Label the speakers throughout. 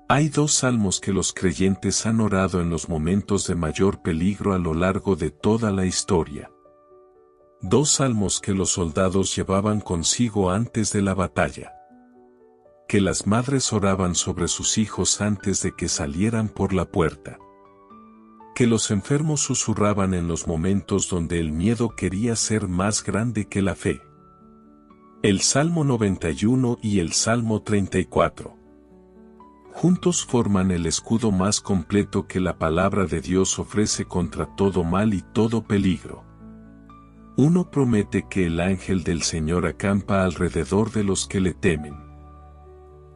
Speaker 1: Hay dos salmos que los creyentes han orado en los momentos de mayor peligro a lo largo de toda la historia. Dos salmos que los soldados llevaban consigo antes de la batalla. Que las madres oraban sobre sus hijos antes de que salieran por la puerta. Que los enfermos susurraban en los momentos donde el miedo quería ser más grande que la fe. El Salmo 91 y el Salmo 34. Juntos forman el escudo más completo que la palabra de Dios ofrece contra todo mal y todo peligro. Uno promete que el ángel del Señor acampa alrededor de los que le temen.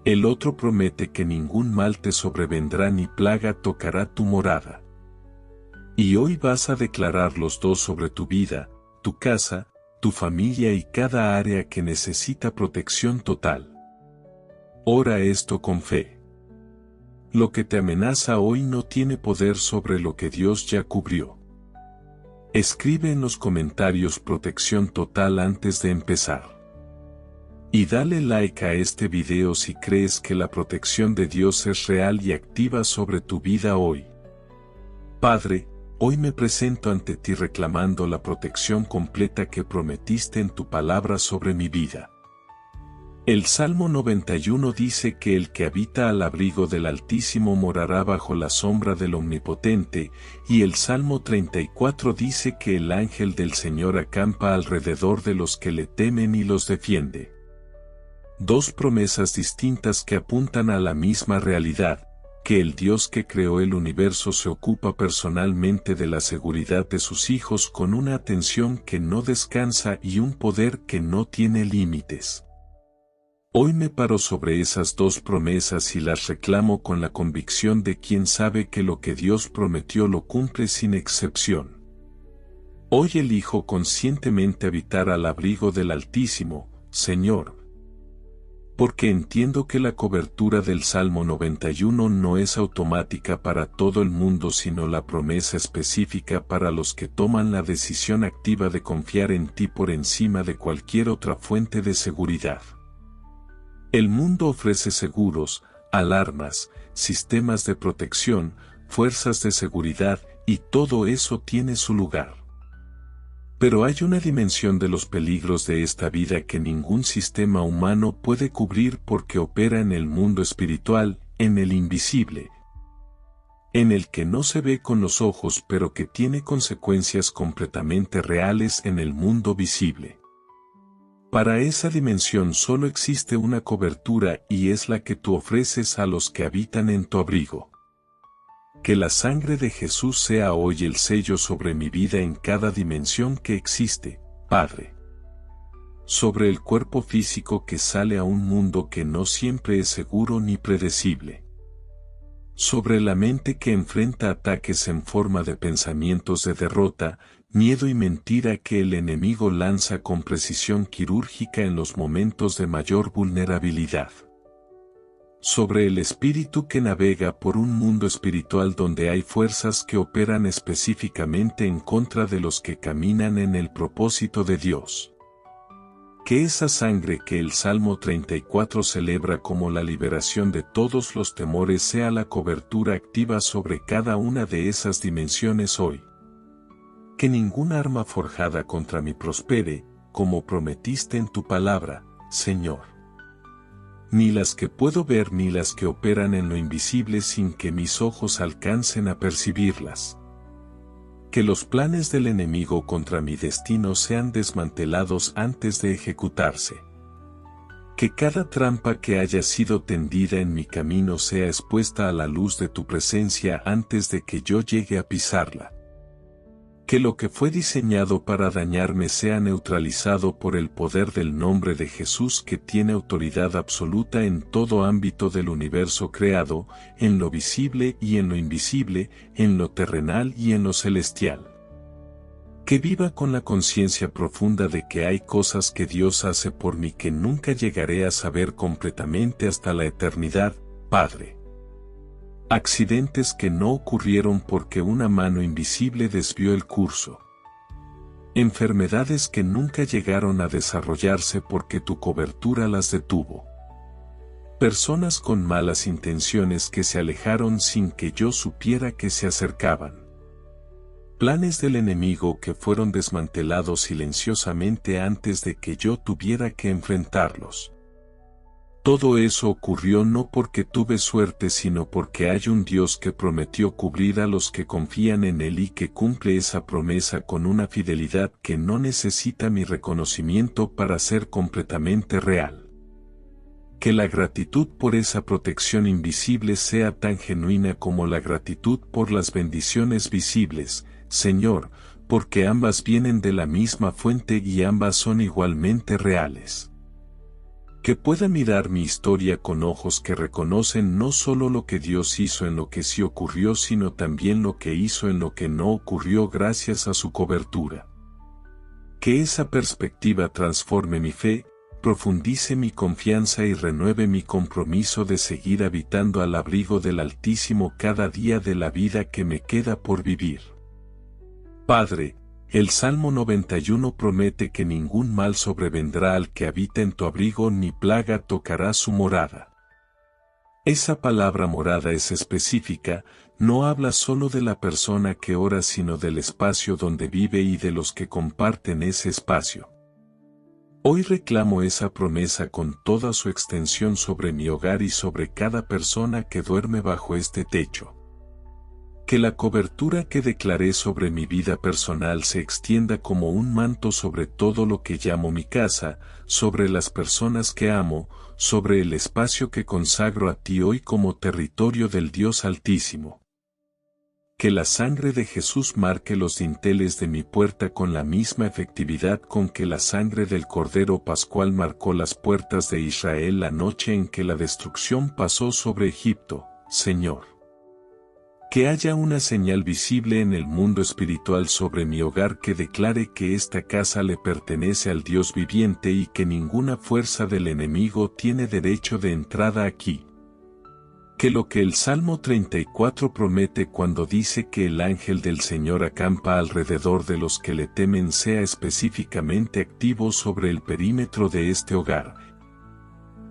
Speaker 1: El otro promete que ningún mal te sobrevendrá ni plaga tocará tu morada. Y hoy vas a declarar los dos sobre tu vida, tu casa, tu familia y cada área que necesita protección total. Ora esto con fe. Lo que te amenaza hoy no tiene poder sobre lo que Dios ya cubrió. Escribe en los comentarios protección total antes de empezar. Y dale like a este video si crees que la protección de Dios es real y activa sobre tu vida hoy. Padre, hoy me presento ante ti reclamando la protección completa que prometiste en tu palabra sobre mi vida. El Salmo 91 dice que el que habita al abrigo del Altísimo morará bajo la sombra del Omnipotente, y el Salmo 34 dice que el ángel del Señor acampa alrededor de los que le temen y los defiende. Dos promesas distintas que apuntan a la misma realidad, que el Dios que creó el universo se ocupa personalmente de la seguridad de sus hijos con una atención que no descansa y un poder que no tiene límites. Hoy me paro sobre esas dos promesas y las reclamo con la convicción de quien sabe que lo que Dios prometió lo cumple sin excepción. Hoy elijo conscientemente habitar al abrigo del Altísimo, Señor, porque entiendo que la cobertura del Salmo 91 no es automática para todo el mundo sino la promesa específica para los que toman la decisión activa de confiar en ti por encima de cualquier otra fuente de seguridad. El mundo ofrece seguros, alarmas, sistemas de protección, fuerzas de seguridad, y todo eso tiene su lugar. Pero hay una dimensión de los peligros de esta vida que ningún sistema humano puede cubrir porque opera en el mundo espiritual, en el invisible, en el que no se ve con los ojos pero que tiene consecuencias completamente reales en el mundo visible. Para esa dimensión solo existe una cobertura y es la que tú ofreces a los que habitan en tu abrigo. Que la sangre de Jesús sea hoy el sello sobre mi vida en cada dimensión que existe, Padre. Sobre el cuerpo físico que sale a un mundo que no siempre es seguro ni predecible. Sobre la mente que enfrenta ataques en forma de pensamientos de derrota, miedo y mentira que el enemigo lanza con precisión quirúrgica en los momentos de mayor vulnerabilidad. Sobre el espíritu que navega por un mundo espiritual donde hay fuerzas que operan específicamente en contra de los que caminan en el propósito de Dios. Que esa sangre que el Salmo 34 celebra como la liberación de todos los temores sea la cobertura activa sobre cada una de esas dimensiones hoy. Que ningún arma forjada contra mí prospere, como prometiste en tu palabra, Señor. Ni las que puedo ver ni las que operan en lo invisible sin que mis ojos alcancen a percibirlas. Que los planes del enemigo contra mi destino sean desmantelados antes de ejecutarse. Que cada trampa que haya sido tendida en mi camino sea expuesta a la luz de tu presencia antes de que yo llegue a pisarla. Que lo que fue diseñado para dañarme sea neutralizado por el poder del nombre de Jesús que tiene autoridad absoluta en todo ámbito del universo creado, en lo visible y en lo invisible, en lo terrenal y en lo celestial. Que viva con la conciencia profunda de que hay cosas que Dios hace por mí que nunca llegaré a saber completamente hasta la eternidad, Padre. Accidentes que no ocurrieron porque una mano invisible desvió el curso. Enfermedades que nunca llegaron a desarrollarse porque tu cobertura las detuvo. Personas con malas intenciones que se alejaron sin que yo supiera que se acercaban. Planes del enemigo que fueron desmantelados silenciosamente antes de que yo tuviera que enfrentarlos. Todo eso ocurrió no porque tuve suerte sino porque hay un Dios que prometió cubrir a los que confían en Él y que cumple esa promesa con una fidelidad que no necesita mi reconocimiento para ser completamente real. Que la gratitud por esa protección invisible sea tan genuina como la gratitud por las bendiciones visibles, Señor, porque ambas vienen de la misma fuente y ambas son igualmente reales. Que pueda mirar mi historia con ojos que reconocen no solo lo que Dios hizo en lo que sí ocurrió, sino también lo que hizo en lo que no ocurrió gracias a su cobertura. Que esa perspectiva transforme mi fe, profundice mi confianza y renueve mi compromiso de seguir habitando al abrigo del Altísimo cada día de la vida que me queda por vivir. Padre, el Salmo 91 promete que ningún mal sobrevendrá al que habita en tu abrigo ni plaga tocará su morada. Esa palabra morada es específica, no habla solo de la persona que ora sino del espacio donde vive y de los que comparten ese espacio. Hoy reclamo esa promesa con toda su extensión sobre mi hogar y sobre cada persona que duerme bajo este techo. Que la cobertura que declaré sobre mi vida personal se extienda como un manto sobre todo lo que llamo mi casa, sobre las personas que amo, sobre el espacio que consagro a ti hoy como territorio del Dios Altísimo. Que la sangre de Jesús marque los dinteles de mi puerta con la misma efectividad con que la sangre del Cordero Pascual marcó las puertas de Israel la noche en que la destrucción pasó sobre Egipto, Señor. Que haya una señal visible en el mundo espiritual sobre mi hogar que declare que esta casa le pertenece al Dios viviente y que ninguna fuerza del enemigo tiene derecho de entrada aquí. Que lo que el Salmo 34 promete cuando dice que el ángel del Señor acampa alrededor de los que le temen sea específicamente activo sobre el perímetro de este hogar.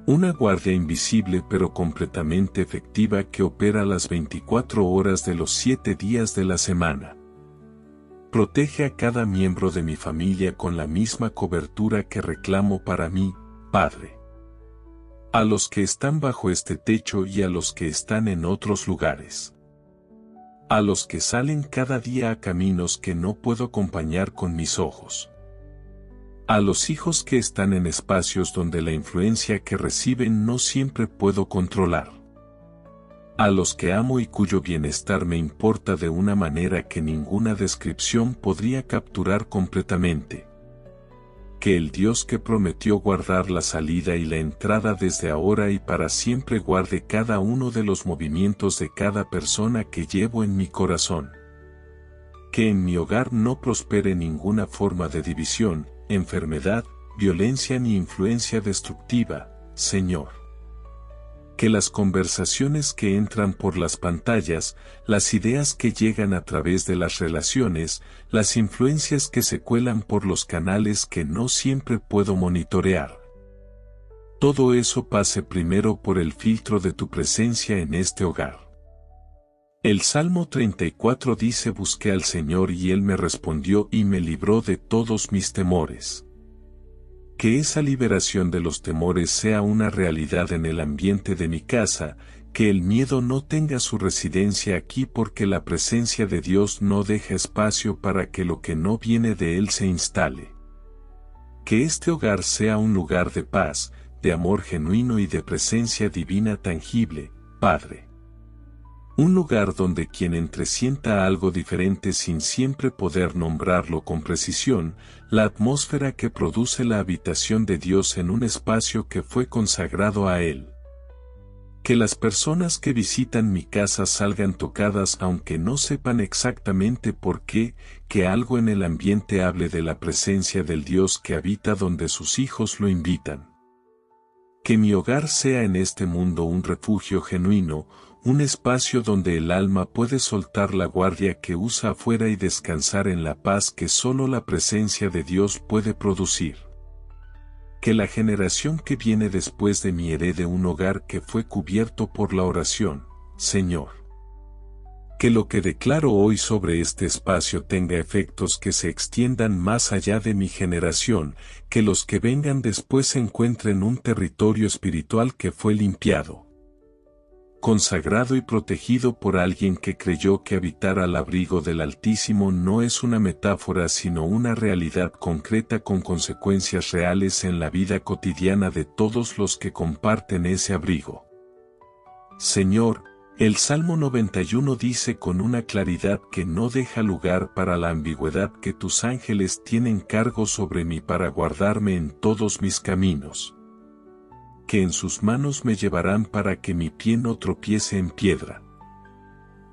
Speaker 1: Una guardia invisible pero completamente efectiva que opera las 24 horas de los 7 días de la semana. Protege a cada miembro de mi familia con la misma cobertura que reclamo para mí, Padre. A los que están bajo este techo y a los que están en otros lugares. A los que salen cada día a caminos que no puedo acompañar con mis ojos. A los hijos que están en espacios donde la influencia que reciben no siempre puedo controlar. A los que amo y cuyo bienestar me importa de una manera que ninguna descripción podría capturar completamente. Que el Dios que prometió guardar la salida y la entrada desde ahora y para siempre guarde cada uno de los movimientos de cada persona que llevo en mi corazón. Que en mi hogar no prospere ninguna forma de división, enfermedad, violencia ni influencia destructiva, Señor. Que las conversaciones que entran por las pantallas, las ideas que llegan a través de las relaciones, las influencias que se cuelan por los canales que no siempre puedo monitorear. Todo eso pase primero por el filtro de tu presencia en este hogar. El Salmo 34 dice: busqué al Señor y Él me respondió y me libró de todos mis temores. Que esa liberación de los temores sea una realidad en el ambiente de mi casa, que el miedo no tenga su residencia aquí porque la presencia de Dios no deja espacio para que lo que no viene de Él se instale. Que este hogar sea un lugar de paz, de amor genuino y de presencia divina tangible, Padre. Un lugar donde quien entre sienta algo diferente sin siempre poder nombrarlo con precisión, la atmósfera que produce la habitación de Dios en un espacio que fue consagrado a Él. Que las personas que visitan mi casa salgan tocadas aunque no sepan exactamente por qué, que algo en el ambiente hable de la presencia del Dios que habita donde sus hijos lo invitan. Que mi hogar sea en este mundo un refugio genuino, un espacio donde el alma puede soltar la guardia que usa afuera y descansar en la paz que solo la presencia de Dios puede producir. Que la generación que viene después de mí herede un hogar que fue cubierto por la oración, Señor. Que lo que declaro hoy sobre este espacio tenga efectos que se extiendan más allá de mi generación, que los que vengan después encuentren un territorio espiritual que fue limpiado, consagrado y protegido por alguien que creyó que habitar al abrigo del Altísimo no es una metáfora sino una realidad concreta con consecuencias reales en la vida cotidiana de todos los que comparten ese abrigo. Señor, el Salmo 91 dice con una claridad que no deja lugar para la ambigüedad que tus ángeles tienen cargo sobre mí para guardarme en todos mis caminos. Que en sus manos me llevarán para que mi pie no tropiece en piedra.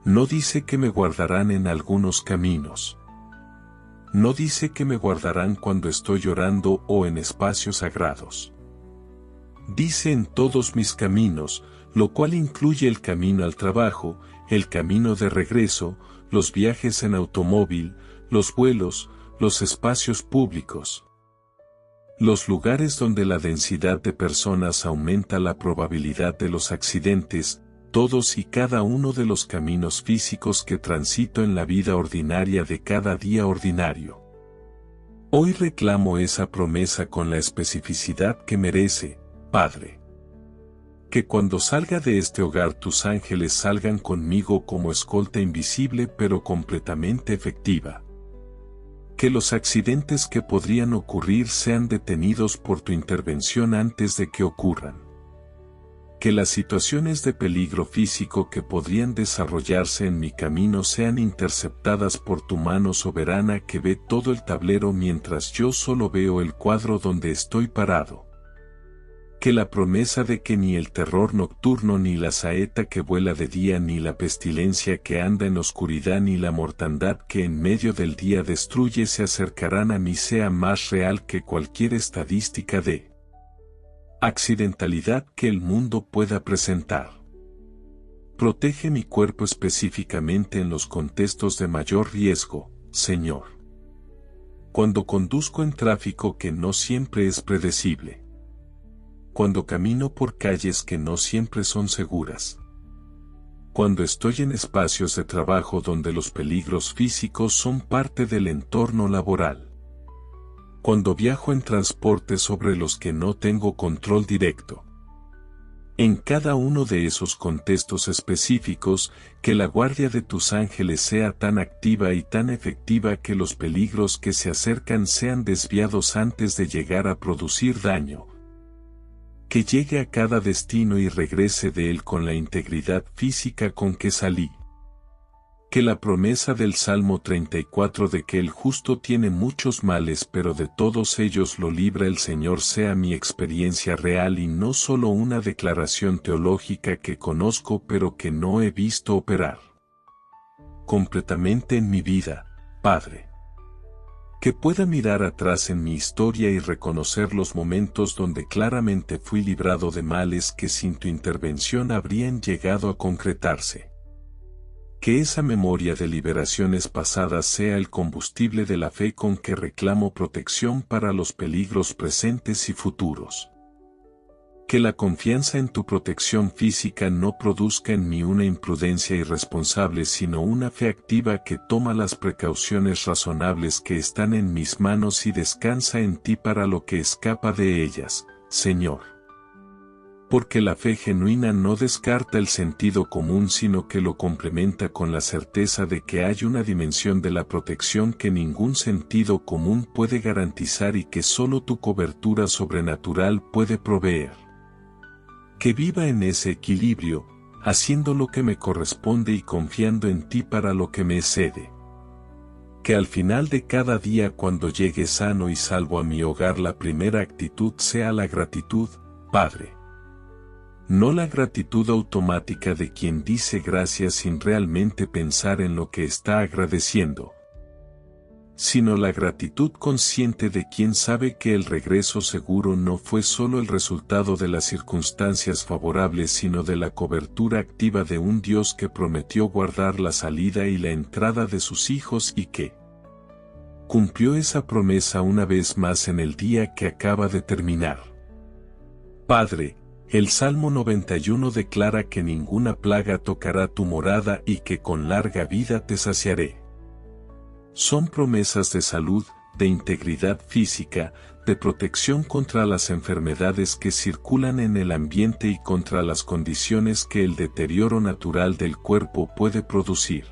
Speaker 1: No dice que me guardarán en algunos caminos. No dice que me guardarán cuando estoy llorando o en espacios sagrados. Dice en todos mis caminos, lo cual incluye el camino al trabajo, el camino de regreso, los viajes en automóvil, los vuelos, los espacios públicos. Los lugares donde la densidad de personas aumenta la probabilidad de los accidentes, todos y cada uno de los caminos físicos que transito en la vida ordinaria de cada día ordinario. Hoy reclamo esa promesa con la especificidad que merece, Padre. Que cuando salga de este hogar tus ángeles salgan conmigo como escolta invisible pero completamente efectiva. Que los accidentes que podrían ocurrir sean detenidos por tu intervención antes de que ocurran. Que las situaciones de peligro físico que podrían desarrollarse en mi camino sean interceptadas por tu mano soberana que ve todo el tablero mientras yo solo veo el cuadro donde estoy parado. Que la promesa de que ni el terror nocturno ni la saeta que vuela de día ni la pestilencia que anda en oscuridad ni la mortandad que en medio del día destruye se acercarán a mí sea más real que cualquier estadística de accidentalidad que el mundo pueda presentar. Protege mi cuerpo específicamente en los contextos de mayor riesgo, Señor. Cuando conduzco en tráfico que no siempre es predecible. Cuando camino por calles que no siempre son seguras. Cuando estoy en espacios de trabajo donde los peligros físicos son parte del entorno laboral. Cuando viajo en transporte sobre los que no tengo control directo. En cada uno de esos contextos específicos, que la guardia de tus ángeles sea tan activa y tan efectiva que los peligros que se acercan sean desviados antes de llegar a producir daño. Que llegue a cada destino y regrese de él con la integridad física con que salí. Que la promesa del Salmo 34 de que el justo tiene muchos males pero de todos ellos lo libra el Señor sea mi experiencia real y no solo una declaración teológica que conozco pero que no he visto operar completamente en mi vida, Padre. Que pueda mirar atrás en mi historia y reconocer los momentos donde claramente fui librado de males que sin tu intervención habrían llegado a concretarse. Que esa memoria de liberaciones pasadas sea el combustible de la fe con que reclamo protección para los peligros presentes y futuros. Que la confianza en tu protección física no produzca en mí una imprudencia irresponsable sino una fe activa que toma las precauciones razonables que están en mis manos y descansa en ti para lo que escapa de ellas, Señor. Porque la fe genuina no descarta el sentido común sino que lo complementa con la certeza de que hay una dimensión de la protección que ningún sentido común puede garantizar y que solo tu cobertura sobrenatural puede proveer. Que viva en ese equilibrio, haciendo lo que me corresponde y confiando en ti para lo que me excede. Que al final de cada día cuando llegue sano y salvo a mi hogar la primera actitud sea la gratitud, Padre. No la gratitud automática de quien dice gracias sin realmente pensar en lo que está agradeciendo, sino la gratitud consciente de quien sabe que el regreso seguro no fue solo el resultado de las circunstancias favorables sino de la cobertura activa de un Dios que prometió guardar la salida y la entrada de sus hijos y que, cumplió esa promesa una vez más en el día que acaba de terminar. Padre, el Salmo 91 declara que ninguna plaga tocará tu morada y que con larga vida te saciaré. Son promesas de salud, de integridad física, de protección contra las enfermedades que circulan en el ambiente y contra las condiciones que el deterioro natural del cuerpo puede producir.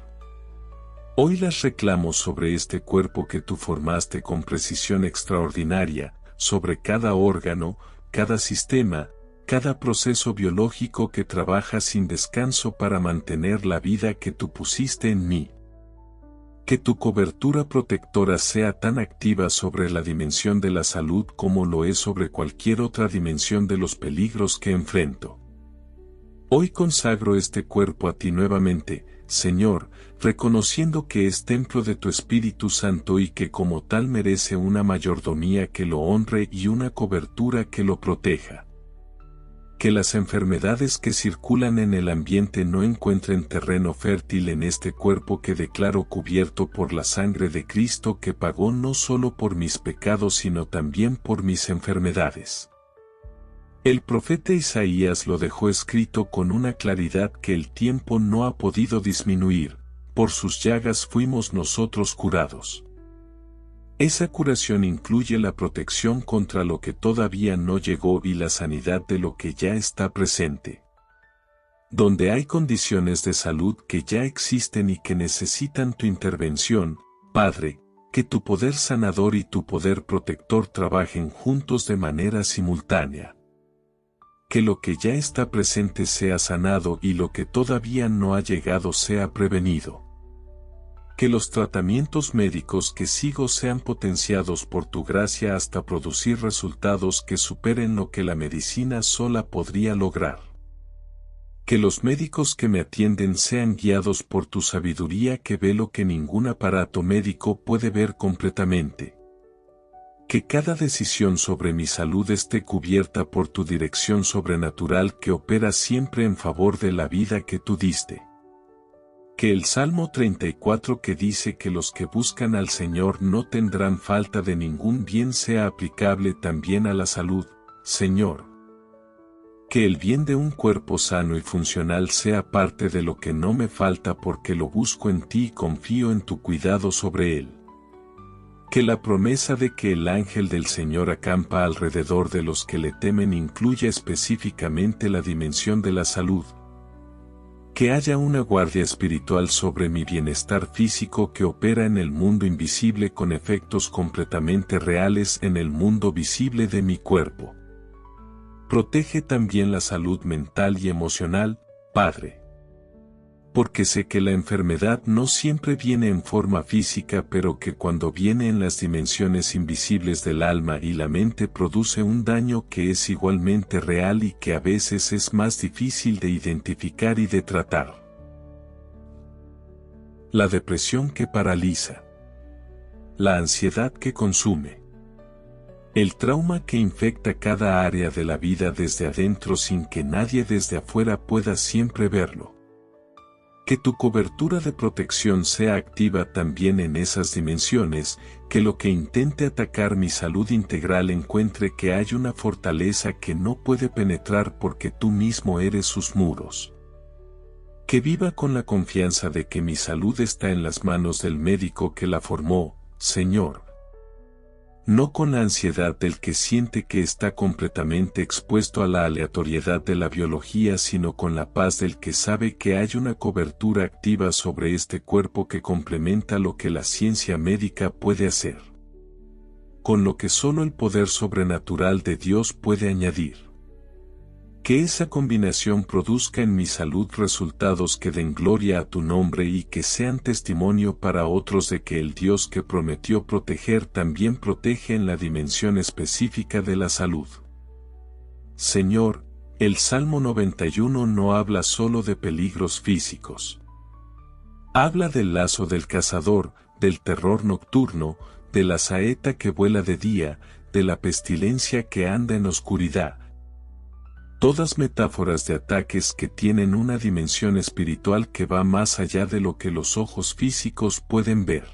Speaker 1: Hoy las reclamo sobre este cuerpo que tú formaste con precisión extraordinaria, sobre cada órgano, cada sistema, cada proceso biológico que trabaja sin descanso para mantener la vida que tú pusiste en mí. Que tu cobertura protectora sea tan activa sobre la dimensión de la salud como lo es sobre cualquier otra dimensión de los peligros que enfrento. Hoy consagro este cuerpo a ti nuevamente, Señor, reconociendo que es templo de tu Espíritu Santo y que como tal merece una mayordomía que lo honre y una cobertura que lo proteja. Que las enfermedades que circulan en el ambiente no encuentren terreno fértil en este cuerpo que declaro cubierto por la sangre de Cristo que pagó no solo por mis pecados sino también por mis enfermedades. El profeta Isaías lo dejó escrito con una claridad que el tiempo no ha podido disminuir, por sus llagas fuimos nosotros curados. Esa curación incluye la protección contra lo que todavía no llegó y la sanidad de lo que ya está presente. Donde hay condiciones de salud que ya existen y que necesitan tu intervención, Padre, que tu poder sanador y tu poder protector trabajen juntos de manera simultánea. Que lo que ya está presente sea sanado y lo que todavía no ha llegado sea prevenido. Que los tratamientos médicos que sigo sean potenciados por tu gracia hasta producir resultados que superen lo que la medicina sola podría lograr. Que los médicos que me atienden sean guiados por tu sabiduría que ve lo que ningún aparato médico puede ver completamente. Que cada decisión sobre mi salud esté cubierta por tu dirección sobrenatural que opera siempre en favor de la vida que tú diste. Que el Salmo 34 que dice que los que buscan al Señor no tendrán falta de ningún bien sea aplicable también a la salud, Señor. Que el bien de un cuerpo sano y funcional sea parte de lo que no me falta porque lo busco en ti y confío en tu cuidado sobre él. Que la promesa de que el ángel del Señor acampa alrededor de los que le temen incluya específicamente la dimensión de la salud. Que haya una guardia espiritual sobre mi bienestar físico que opera en el mundo invisible con efectos completamente reales en el mundo visible de mi cuerpo. Protege también la salud mental y emocional, Padre. Porque sé que la enfermedad no siempre viene en forma física pero que cuando viene en las dimensiones invisibles del alma y la mente produce un daño que es igualmente real y que a veces es más difícil de identificar y de tratar. La depresión que paraliza. La ansiedad que consume. El trauma que infecta cada área de la vida desde adentro sin que nadie desde afuera pueda siempre verlo. Que tu cobertura de protección sea activa también en esas dimensiones, que lo que intente atacar mi salud integral encuentre que hay una fortaleza que no puede penetrar porque tú mismo eres sus muros. Que viva con la confianza de que mi salud está en las manos del médico que la formó, Señor. No con la ansiedad del que siente que está completamente expuesto a la aleatoriedad de la biología, sino con la paz del que sabe que hay una cobertura activa sobre este cuerpo que complementa lo que la ciencia médica puede hacer. Con lo que solo el poder sobrenatural de Dios puede añadir. Que esa combinación produzca en mi salud resultados que den gloria a tu nombre y que sean testimonio para otros de que el Dios que prometió proteger también protege en la dimensión específica de la salud. Señor, el Salmo 91 no habla solo de peligros físicos. Habla del lazo del cazador, del terror nocturno, de la saeta que vuela de día, de la pestilencia que anda en oscuridad. Todas metáforas de ataques que tienen una dimensión espiritual que va más allá de lo que los ojos físicos pueden ver.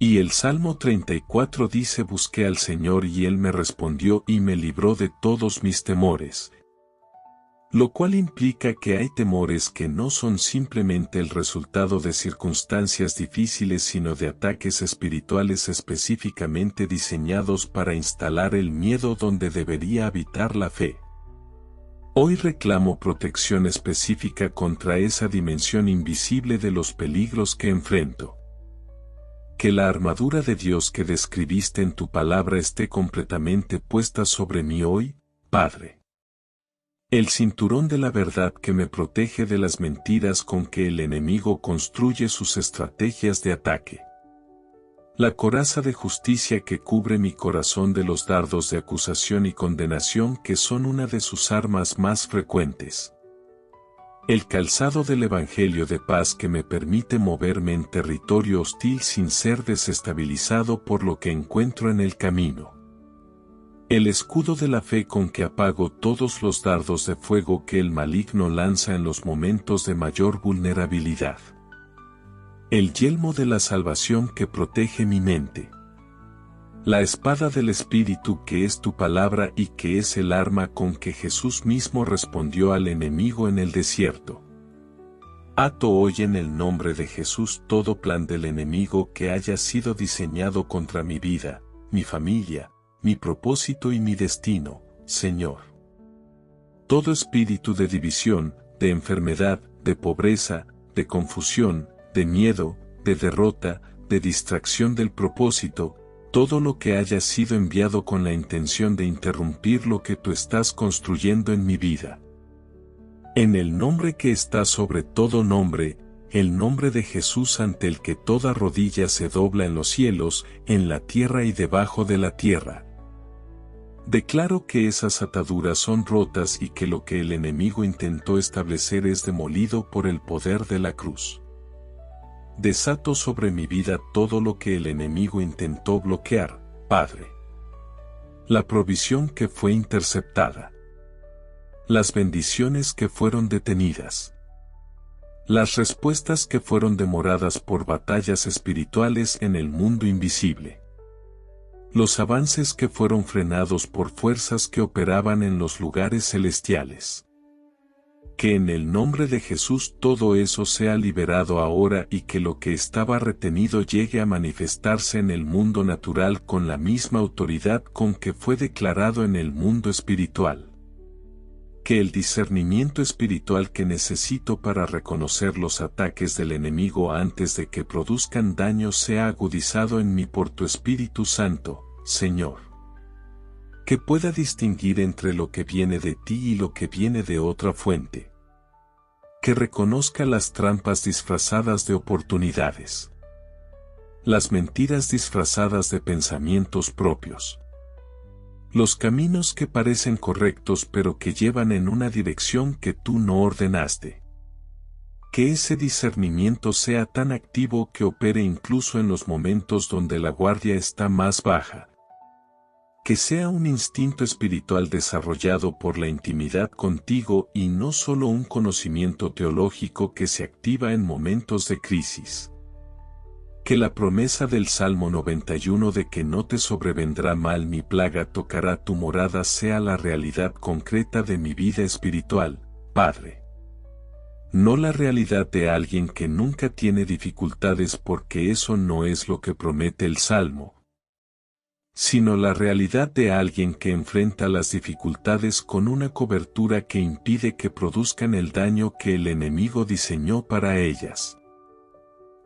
Speaker 1: Y el Salmo 34 dice: busqué al Señor y Él me respondió y me libró de todos mis temores. Lo cual implica que hay temores que no son simplemente el resultado de circunstancias difíciles sino de ataques espirituales específicamente diseñados para instalar el miedo donde debería habitar la fe. Hoy reclamo protección específica contra esa dimensión invisible de los peligros que enfrento. Que la armadura de Dios que describiste en tu palabra esté completamente puesta sobre mí hoy, Padre. El cinturón de la verdad que me protege de las mentiras con que el enemigo construye sus estrategias de ataque. La coraza de justicia que cubre mi corazón de los dardos de acusación y condenación que son una de sus armas más frecuentes. El calzado del Evangelio de paz que me permite moverme en territorio hostil sin ser desestabilizado por lo que encuentro en el camino. El escudo de la fe con que apago todos los dardos de fuego que el maligno lanza en los momentos de mayor vulnerabilidad. El yelmo de la salvación que protege mi mente. La espada del Espíritu que es tu palabra y que es el arma con que Jesús mismo respondió al enemigo en el desierto. Ato hoy en el nombre de Jesús todo plan del enemigo que haya sido diseñado contra mi vida, mi familia, mi propósito y mi destino, Señor. Todo espíritu de división, de enfermedad, de pobreza, de confusión, de miedo, de derrota, de distracción del propósito, todo lo que haya sido enviado con la intención de interrumpir lo que tú estás construyendo en mi vida. En el nombre que está sobre todo nombre, el nombre de Jesús ante el que toda rodilla se dobla en los cielos, en la tierra y debajo de la tierra. Declaro que esas ataduras son rotas y que lo que el enemigo intentó establecer es demolido por el poder de la cruz. Desato sobre mi vida todo lo que el enemigo intentó bloquear, Padre. La provisión que fue interceptada. Las bendiciones que fueron detenidas. Las respuestas que fueron demoradas por batallas espirituales en el mundo invisible. Los avances que fueron frenados por fuerzas que operaban en los lugares celestiales. Que en el nombre de Jesús todo eso sea liberado ahora y que lo que estaba retenido llegue a manifestarse en el mundo natural con la misma autoridad con que fue declarado en el mundo espiritual. Que el discernimiento espiritual que necesito para reconocer los ataques del enemigo antes de que produzcan daño sea agudizado en mí por tu Espíritu Santo, Señor. Que pueda distinguir entre lo que viene de ti y lo que viene de otra fuente. Que reconozca las trampas disfrazadas de oportunidades. Las mentiras disfrazadas de pensamientos propios. Los caminos que parecen correctos pero que llevan en una dirección que tú no ordenaste. Que ese discernimiento sea tan activo que opere incluso en los momentos donde la guardia está más baja. Que sea un instinto espiritual desarrollado por la intimidad contigo y no solo un conocimiento teológico que se activa en momentos de crisis. Que la promesa del Salmo 91 de que no te sobrevendrá mal ni plaga tocará tu morada sea la realidad concreta de mi vida espiritual, Padre. No la realidad de alguien que nunca tiene dificultades porque eso no es lo que promete el Salmo, sino la realidad de alguien que enfrenta las dificultades con una cobertura que impide que produzcan el daño que el enemigo diseñó para ellas.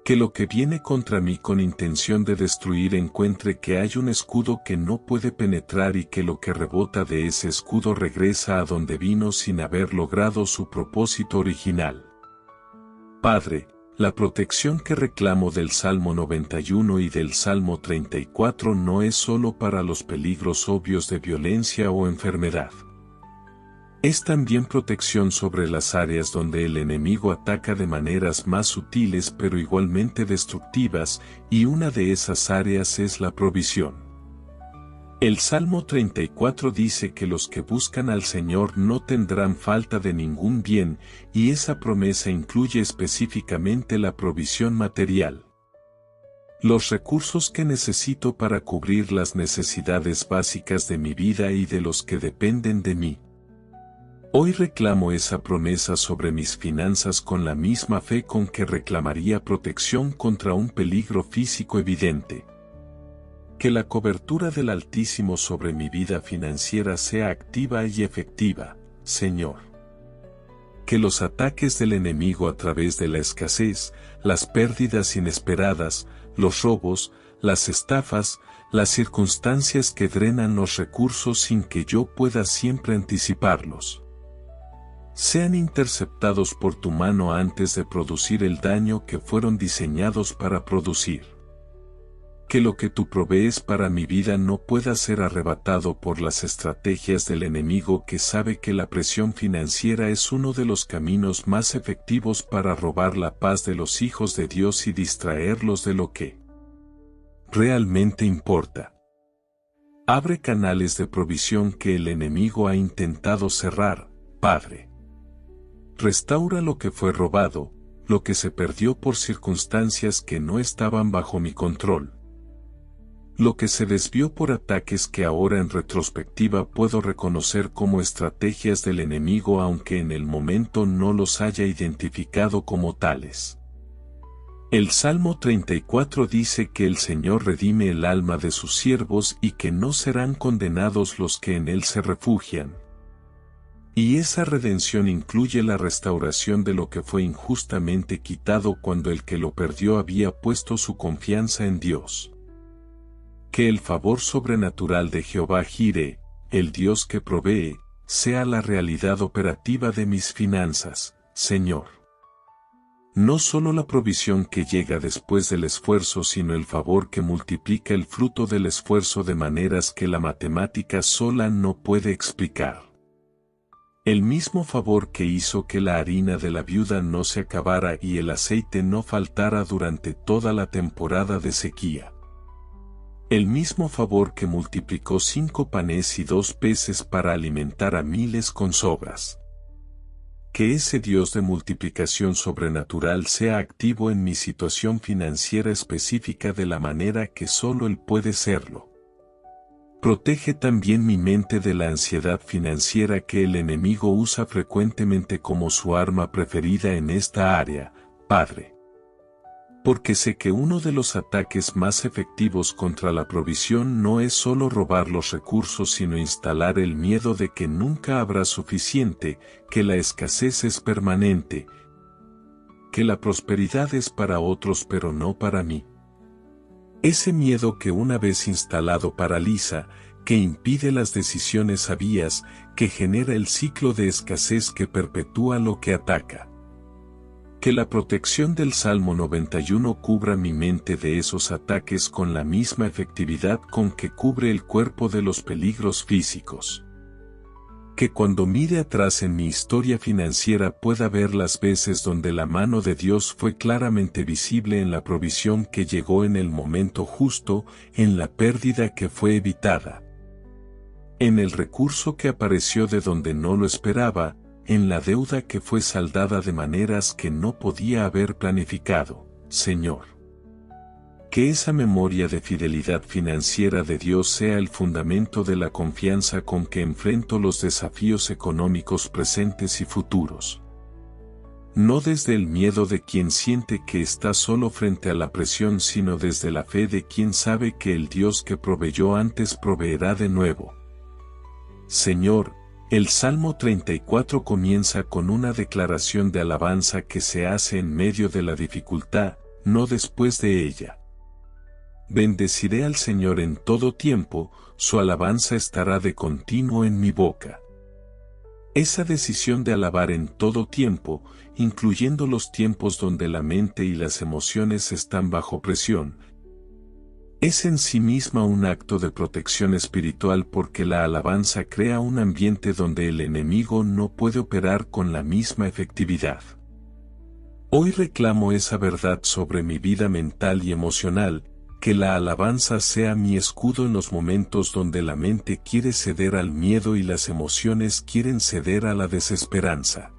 Speaker 1: Que lo que viene contra mí con intención de destruir encuentre que hay un escudo que no puede penetrar y que lo que rebota de ese escudo regresa a donde vino sin haber logrado su propósito original. Padre, la protección que reclamo del Salmo 91 y del Salmo 34 no es solo para los peligros obvios de violencia o enfermedad. Es también protección sobre las áreas donde el enemigo ataca de maneras más sutiles pero igualmente destructivas, y una de esas áreas es la provisión. El Salmo 34 dice que los que buscan al Señor no tendrán falta de ningún bien, y esa promesa incluye específicamente la provisión material. los recursos que necesito para cubrir las necesidades básicas de mi vida y de los que dependen de mí. Hoy reclamo esa promesa sobre mis finanzas con la misma fe con que reclamaría protección contra un peligro físico evidente. Que la cobertura del Altísimo sobre mi vida financiera sea activa y efectiva, Señor. Que los ataques del enemigo a través de la escasez, las pérdidas inesperadas, los robos, las estafas, las circunstancias que drenan los recursos sin que yo pueda siempre anticiparlos, sean interceptados por tu mano antes de producir el daño que fueron diseñados para producir. Que lo que tú provees para mi vida no pueda ser arrebatado por las estrategias del enemigo que sabe que la presión financiera es uno de los caminos más efectivos para robar la paz de los hijos de Dios y distraerlos de lo que realmente importa. Abre canales de provisión que el enemigo ha intentado cerrar, Padre. Restaura lo que fue robado, lo que se perdió por circunstancias que no estaban bajo mi control. Lo que se desvió por ataques que ahora en retrospectiva puedo reconocer como estrategias del enemigo aunque en el momento no los haya identificado como tales. El Salmo 34 dice que el Señor redime el alma de sus siervos y que no serán condenados los que en Él se refugian. Y esa redención incluye la restauración de lo que fue injustamente quitado cuando el que lo perdió había puesto su confianza en Dios. Que el favor sobrenatural de Jehová Jireh, el Dios que provee, sea la realidad operativa de mis finanzas, Señor. No solo la provisión que llega después del esfuerzo, sino el favor que multiplica el fruto del esfuerzo de maneras que la matemática sola no puede explicar. El mismo favor que hizo que la harina de la viuda no se acabara y el aceite no faltara durante toda la temporada de sequía. El mismo favor que multiplicó 5 panes y 2 peces para alimentar a miles con sobras. Que ese Dios de multiplicación sobrenatural sea activo en mi situación financiera específica de la manera que solo Él puede serlo. Protege también mi mente de la ansiedad financiera que el enemigo usa frecuentemente como su arma preferida en esta área, Padre. Porque sé que uno de los ataques más efectivos contra la provisión no es solo robar los recursos sino instalar el miedo de que nunca habrá suficiente, que la escasez es permanente, que la prosperidad es para otros pero no para mí. Ese miedo que una vez instalado paraliza, que impide las decisiones sabias, que genera el ciclo de escasez que perpetúa lo que ataca. Que la protección del Salmo 91 cubra mi mente de esos ataques con la misma efectividad con que cubre el cuerpo de los peligros físicos. Que cuando mire atrás en mi historia financiera pueda ver las veces donde la mano de Dios fue claramente visible en la provisión que llegó en el momento justo, en la pérdida que fue evitada, en el recurso que apareció de donde no lo esperaba, en la deuda que fue saldada de maneras que no podía haber planificado, Señor. Que esa memoria de fidelidad financiera de Dios sea el fundamento de la confianza con que enfrento los desafíos económicos presentes y futuros. No desde el miedo de quien siente que está solo frente a la presión, sino desde la fe de quien sabe que el Dios que proveyó antes proveerá de nuevo. Señor, el Salmo 34 comienza con una declaración de alabanza que se hace en medio de la dificultad, no después de ella. Bendeciré al Señor en todo tiempo, su alabanza estará de continuo en mi boca. Esa decisión de alabar en todo tiempo, incluyendo los tiempos donde la mente y las emociones están bajo presión, es en sí misma un acto de protección espiritual porque la alabanza crea un ambiente donde el enemigo no puede operar con la misma efectividad. Hoy reclamo esa verdad sobre mi vida mental y emocional, que la alabanza sea mi escudo en los momentos donde la mente quiere ceder al miedo y las emociones quieren ceder a la desesperanza.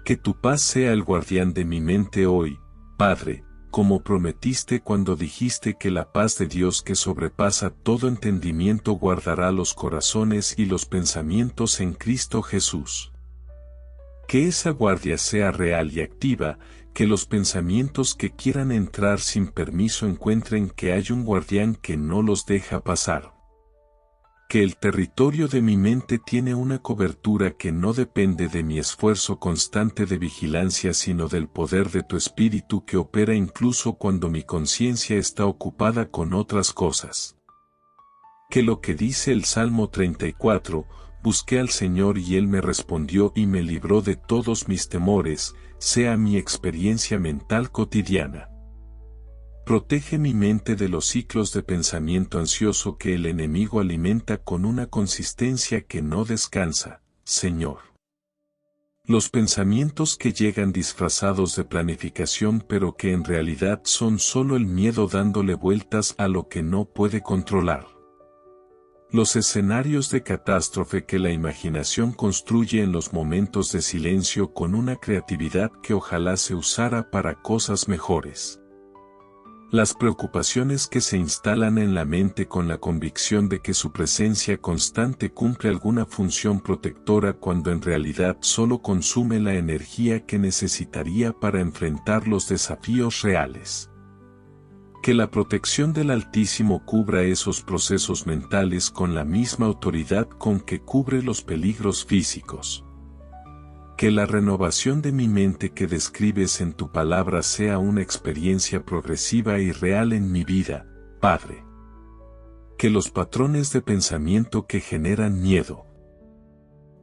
Speaker 1: Que tu paz sea el guardián de mi mente hoy, Padre, como prometiste cuando dijiste que la paz de Dios que sobrepasa todo entendimiento guardará los corazones y los pensamientos en Cristo Jesús. Que esa guardia sea real y activa, que los pensamientos que quieran entrar sin permiso encuentren que hay un guardián que no los deja pasar. Que el territorio de mi mente tiene una cobertura que no depende de mi esfuerzo constante de vigilancia sino del poder de tu espíritu que opera incluso cuando mi conciencia está ocupada con otras cosas. Que lo que dice el Salmo 34, busqué al Señor y Él me respondió y me libró de todos mis temores, sea mi experiencia mental cotidiana. Protege mi mente de los ciclos de pensamiento ansioso que el enemigo alimenta con una consistencia que no descansa, Señor. Los pensamientos que llegan disfrazados de planificación pero que en realidad son solo el miedo dándole vueltas a lo que no puede controlar. Los escenarios de catástrofe que la imaginación construye en los momentos de silencio con una creatividad que ojalá se usara para cosas mejores. Las preocupaciones que se instalan en la mente con la convicción de que su presencia constante cumple alguna función protectora cuando en realidad solo consume la energía que necesitaría para enfrentar los desafíos reales. Que la protección del Altísimo cubra esos procesos mentales con la misma autoridad con que cubre los peligros físicos. Que la renovación de mi mente que describes en tu palabra sea una experiencia progresiva y real en mi vida, Padre. Que los patrones de pensamiento que generan miedo,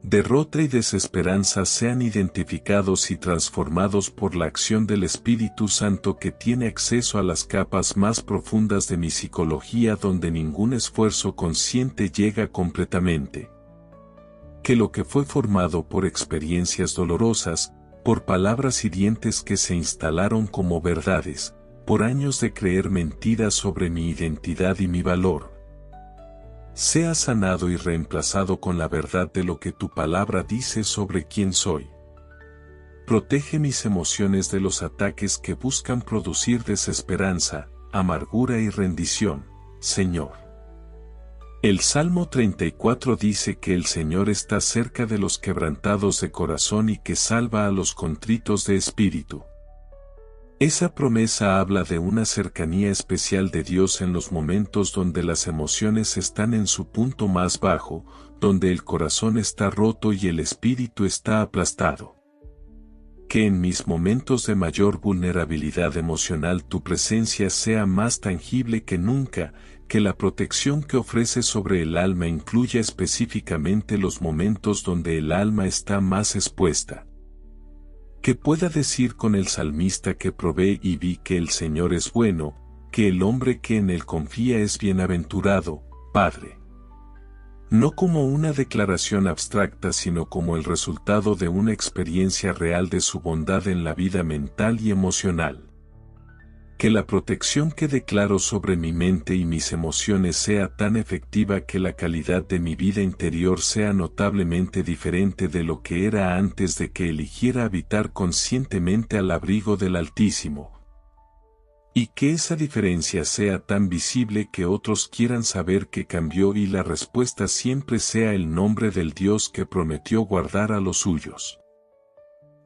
Speaker 1: derrota y desesperanza sean identificados y transformados por la acción del Espíritu Santo que tiene acceso a las capas más profundas de mi psicología donde ningún esfuerzo consciente llega completamente. Que lo que fue formado por experiencias dolorosas, por palabras hirientes que se instalaron como verdades, por años de creer mentiras sobre mi identidad y mi valor, sea sanado y reemplazado con la verdad de lo que tu palabra dice sobre quién soy. Protege mis emociones de los ataques que buscan producir desesperanza, amargura y rendición, Señor. El Salmo 34 dice que el Señor está cerca de los quebrantados de corazón y que salva a los contritos de espíritu. Esa promesa habla de una cercanía especial de Dios en los momentos donde las emociones están en su punto más bajo, donde el corazón está roto y el espíritu está aplastado. Que en mis momentos de mayor vulnerabilidad emocional tu presencia sea más tangible que nunca, que la protección que ofrece sobre el alma incluya específicamente los momentos donde el alma está más expuesta. Que pueda decir con el salmista que probé y vi que el Señor es bueno, que el hombre que en él confía es bienaventurado, Padre. No como una declaración abstracta sino como el resultado de una experiencia real de su bondad en la vida mental y emocional. Que la protección que declaro sobre mi mente y mis emociones sea tan efectiva que la calidad de mi vida interior sea notablemente diferente de lo que era antes de que eligiera habitar conscientemente al abrigo del Altísimo. Y que esa diferencia sea tan visible que otros quieran saber que cambió y la respuesta siempre sea el nombre del Dios que prometió guardar a los suyos.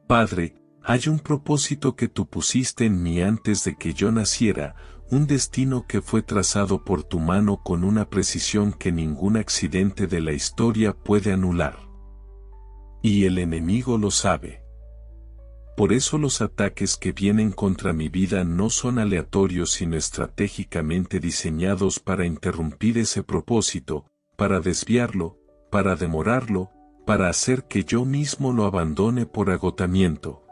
Speaker 1: Padre, hay un propósito que tú pusiste en mí antes de que yo naciera, un destino que fue trazado por tu mano con una precisión que ningún accidente de la historia puede anular. Y el enemigo lo sabe. Por eso los ataques que vienen contra mi vida no son aleatorios sino estratégicamente diseñados para interrumpir ese propósito, para desviarlo, para demorarlo, para hacer que yo mismo lo abandone por agotamiento,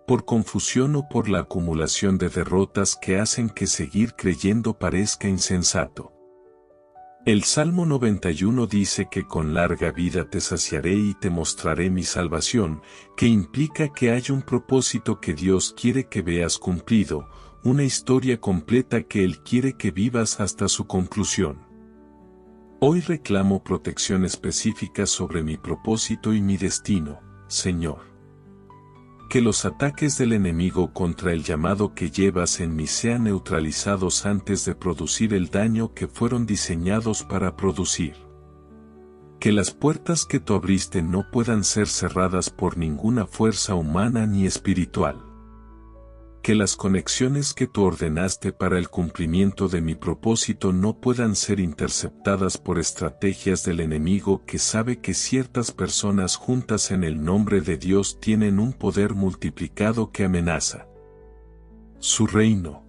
Speaker 1: por confusión o por la acumulación de derrotas que hacen que seguir creyendo parezca insensato. El Salmo 91 dice que con larga vida te saciaré y te mostraré mi salvación, que implica que hay un propósito que Dios quiere que veas cumplido, una historia completa que Él quiere que vivas hasta su conclusión. Hoy reclamo protección específica sobre mi propósito y mi destino, Señor. Que los ataques del enemigo contra el llamado que llevas en mí sean neutralizados antes de producir el daño que fueron diseñados para producir. Que las puertas que tú abriste no puedan ser cerradas por ninguna fuerza humana ni espiritual. Que las conexiones que tú ordenaste para el cumplimiento de mi propósito no puedan ser interceptadas por estrategias del enemigo que sabe que ciertas personas juntas en el nombre de Dios tienen un poder multiplicado que amenaza su reino.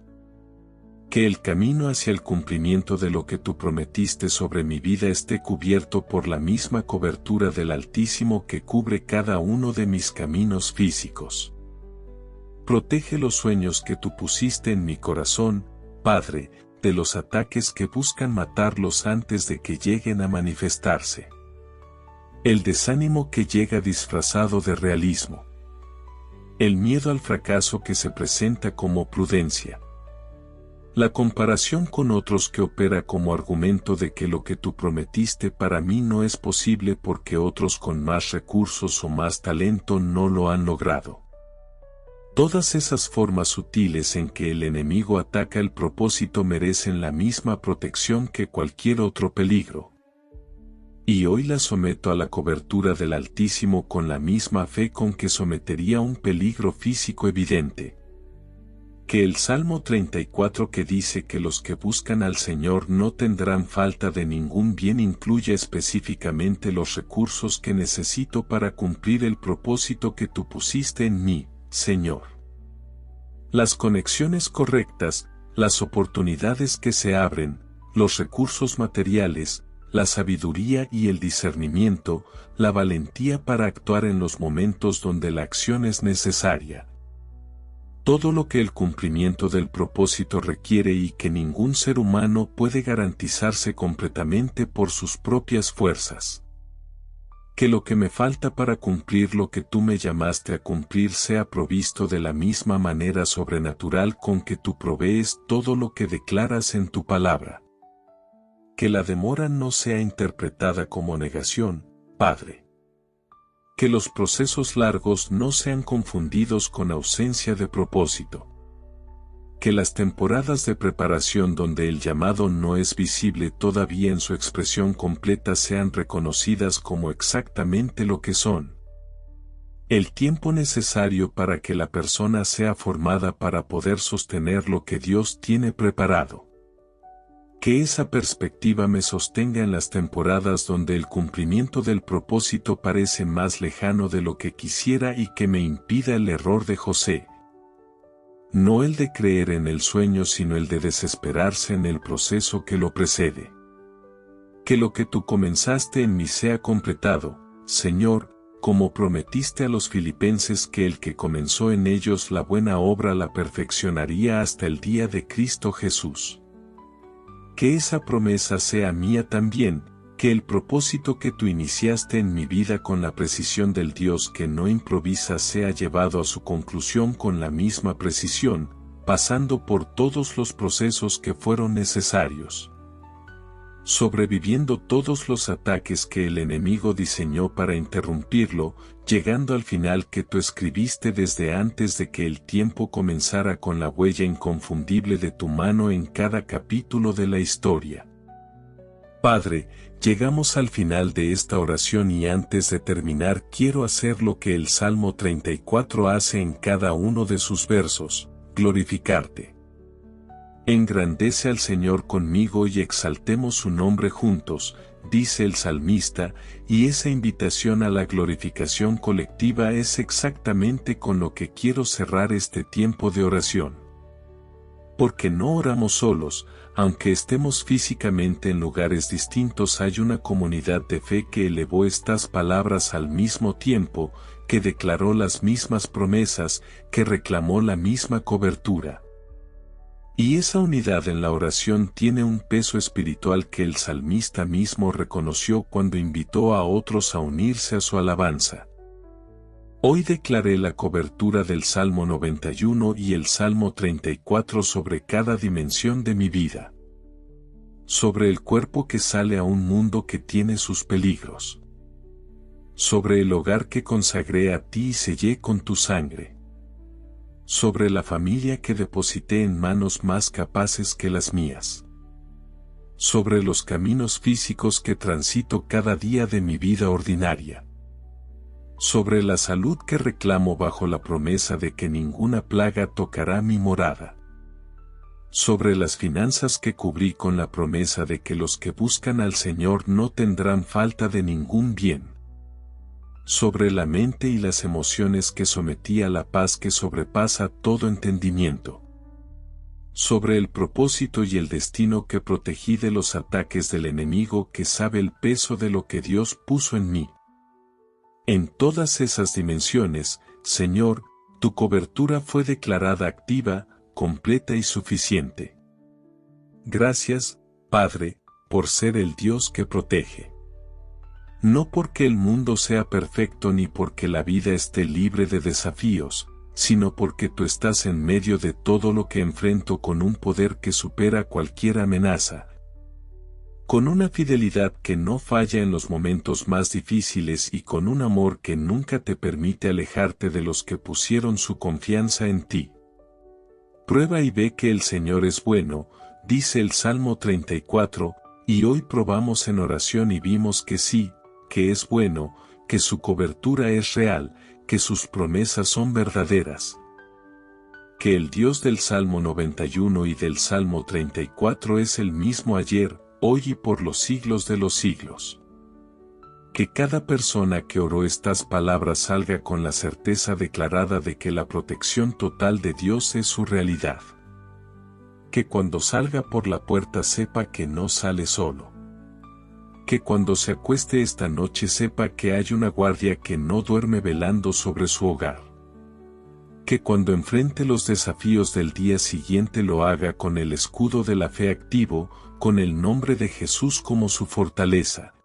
Speaker 1: Que el camino hacia el cumplimiento de lo que tú prometiste sobre mi vida esté cubierto por la misma cobertura del Altísimo que cubre cada uno de mis caminos físicos. Protege los sueños que tú pusiste en mi corazón, Padre, de los ataques que buscan matarlos antes de que lleguen a manifestarse. El desánimo que llega disfrazado de realismo. El miedo al fracaso que se presenta como prudencia. La comparación con otros que opera como argumento de que lo que tú prometiste para mí no es posible porque otros con más recursos o más talento no lo han logrado. Todas esas formas sutiles en que el enemigo ataca el propósito merecen la misma protección que cualquier otro peligro. Y hoy las someto a la cobertura del Altísimo con la misma fe con que sometería un peligro físico evidente. Que el Salmo 34 que dice que los que buscan al Señor no tendrán falta de ningún bien incluya específicamente los recursos que necesito para cumplir el propósito que tú pusiste en mí, Señor. Las conexiones correctas, las oportunidades que se abren, los recursos materiales, la sabiduría y el discernimiento, la valentía para actuar en los momentos donde la acción es necesaria. Todo lo que el cumplimiento del propósito requiere y que ningún ser humano puede garantizarse completamente por sus propias fuerzas. Que lo que me falta para cumplir lo que tú me llamaste a cumplir sea provisto de la misma manera sobrenatural con que tú provees todo lo que declaras en tu palabra. Que la demora no sea interpretada como negación, Padre. Que los procesos largos no sean confundidos con ausencia de propósito. Que las temporadas de preparación donde el llamado no es visible todavía en su expresión completa sean reconocidas como exactamente lo que son. El tiempo necesario para que la persona sea formada para poder sostener lo que Dios tiene preparado. Que esa perspectiva me sostenga en las temporadas donde el cumplimiento del propósito parece más lejano de lo que quisiera y que me impida el error de José. No el de creer en el sueño sino el de desesperarse en el proceso que lo precede. Que lo que tú comenzaste en mí sea completado, Señor, como prometiste a los filipenses que el que comenzó en ellos la buena obra la perfeccionaría hasta el día de Cristo Jesús. Que esa promesa sea mía también, que el propósito que tú iniciaste en mi vida con la precisión del Dios que no improvisa sea llevado a su conclusión con la misma precisión, pasando por todos los procesos que fueron necesarios. Sobreviviendo todos los ataques que el enemigo diseñó para interrumpirlo, llegando al final que tú escribiste desde antes de que el tiempo comenzara con la huella inconfundible de tu mano en cada capítulo de la historia. Padre, llegamos al final de esta oración y antes de terminar quiero hacer lo que el Salmo 34 hace en cada uno de sus versos, glorificarte. Engrandece al Señor conmigo y exaltemos su nombre juntos, dice el salmista, y esa invitación a la glorificación colectiva es exactamente con lo que quiero cerrar este tiempo de oración. Porque no oramos solos, aunque estemos físicamente en lugares distintos hay una comunidad de fe que elevó estas palabras al mismo tiempo, que declaró las mismas promesas, que reclamó la misma cobertura. Y esa unidad en la oración tiene un peso espiritual que el salmista mismo reconoció cuando invitó a otros a unirse a su alabanza. Hoy declaré la cobertura del Salmo 91 y el Salmo 34 sobre cada dimensión de mi vida. Sobre el cuerpo que sale a un mundo que tiene sus peligros. sobre el hogar que consagré a ti y sellé con tu sangre, sobre la familia que deposité en manos más capaces que las mías, sobre los caminos físicos que transito cada día de mi vida ordinaria, sobre la salud que reclamo bajo la promesa de que ninguna plaga tocará mi morada, sobre las finanzas que cubrí con la promesa de que los que buscan al Señor no tendrán falta de ningún bien, sobre la mente y las emociones que sometí a la paz que sobrepasa todo entendimiento, sobre el propósito y el destino que protegí de los ataques del enemigo que sabe el peso de lo que Dios puso en mí. En todas esas dimensiones, Señor, tu cobertura fue declarada activa, completa y suficiente. Gracias, Padre, por ser el Dios que protege. No porque el mundo sea perfecto ni porque la vida esté libre de desafíos, sino porque tú estás en medio de todo lo que enfrento con un poder que supera cualquier amenaza, con una fidelidad que no falla en los momentos más difíciles y con un amor que nunca te permite alejarte de los que pusieron su confianza en ti. Prueba y ve que el Señor es bueno, dice el Salmo 34, y hoy probamos en oración y vimos que sí, que es bueno, que su cobertura es real, que sus promesas son verdaderas. Que el Dios del Salmo 91 y del Salmo 34 es el mismo ayer, hoy y por los siglos de los siglos. Que cada persona que oró estas palabras salga con la certeza declarada de que la protección total de Dios es su realidad. Que cuando salga por la puerta sepa que no sale solo. Que cuando se acueste esta noche sepa que hay una guardia que no duerme velando sobre su hogar. Que cuando enfrente los desafíos del día siguiente lo haga con el escudo de la fe activo, con el nombre de Jesús como su fortaleza.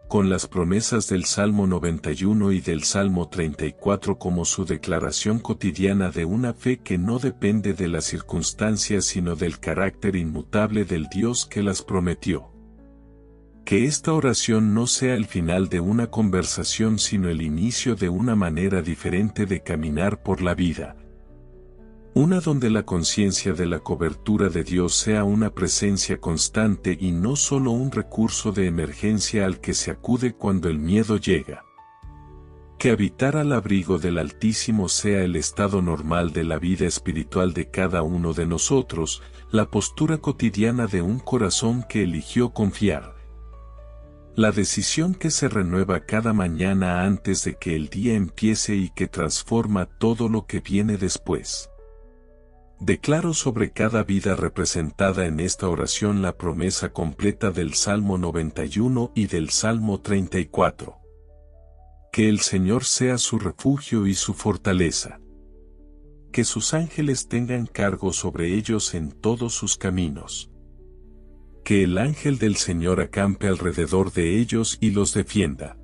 Speaker 1: Con las promesas del Salmo 91 y del Salmo 34 como su declaración cotidiana de una fe que no depende de las circunstancias sino del carácter inmutable del Dios que las prometió. Que esta oración no sea el final de una conversación sino el inicio de una manera diferente de caminar por la vida. Una donde la conciencia de la cobertura de Dios sea una presencia constante y no solo un recurso de emergencia al que se acude cuando el miedo llega. Que habitar al abrigo del Altísimo sea el estado normal de la vida espiritual de cada uno de nosotros, la postura cotidiana de un corazón que eligió confiar. La decisión que se renueva cada mañana antes de que el día empiece y que transforma todo lo que viene después. Declaro sobre cada vida representada en esta oración la promesa completa del Salmo 91 y del Salmo 34. Que el Señor sea su refugio y su fortaleza. Que sus ángeles tengan cargo sobre ellos en todos sus caminos. Que el ángel del Señor acampe alrededor de ellos y los defienda.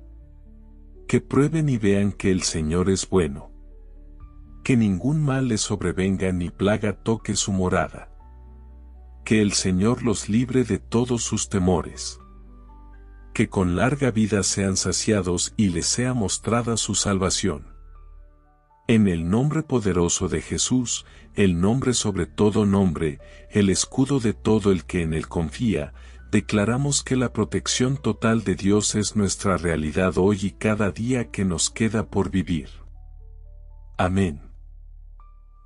Speaker 1: Que prueben y vean que el Señor es bueno. Que ningún mal les sobrevenga ni plaga toque su morada. Que el Señor los libre de todos sus temores. Que con larga vida sean saciados y les sea mostrada su salvación. En el nombre poderoso de Jesús, el nombre sobre todo nombre, el escudo de todo el que en él confía, declaramos que la protección total de Dios es nuestra realidad hoy y cada día que nos queda por vivir. Amén.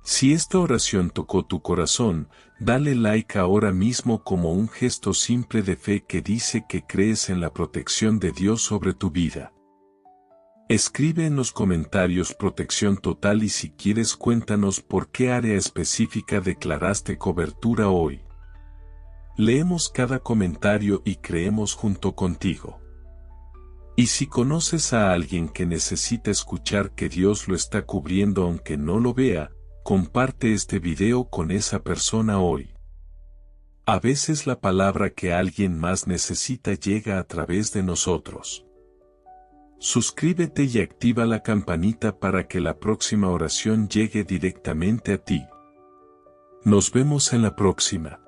Speaker 1: Si esta oración tocó tu corazón, dale like ahora mismo como un gesto simple de fe que dice que crees en la protección de Dios sobre tu vida. Escribe en los comentarios protección total y si quieres cuéntanos por qué área específica declaraste cobertura hoy. Leemos cada comentario y creemos junto contigo. Y si conoces a alguien que necesita escuchar que Dios lo está cubriendo aunque no lo vea, comparte este video con esa persona hoy. A veces la palabra que alguien más necesita llega a través de nosotros. Suscríbete y activa la campanita para que la próxima oración llegue directamente a ti. Nos vemos en la próxima.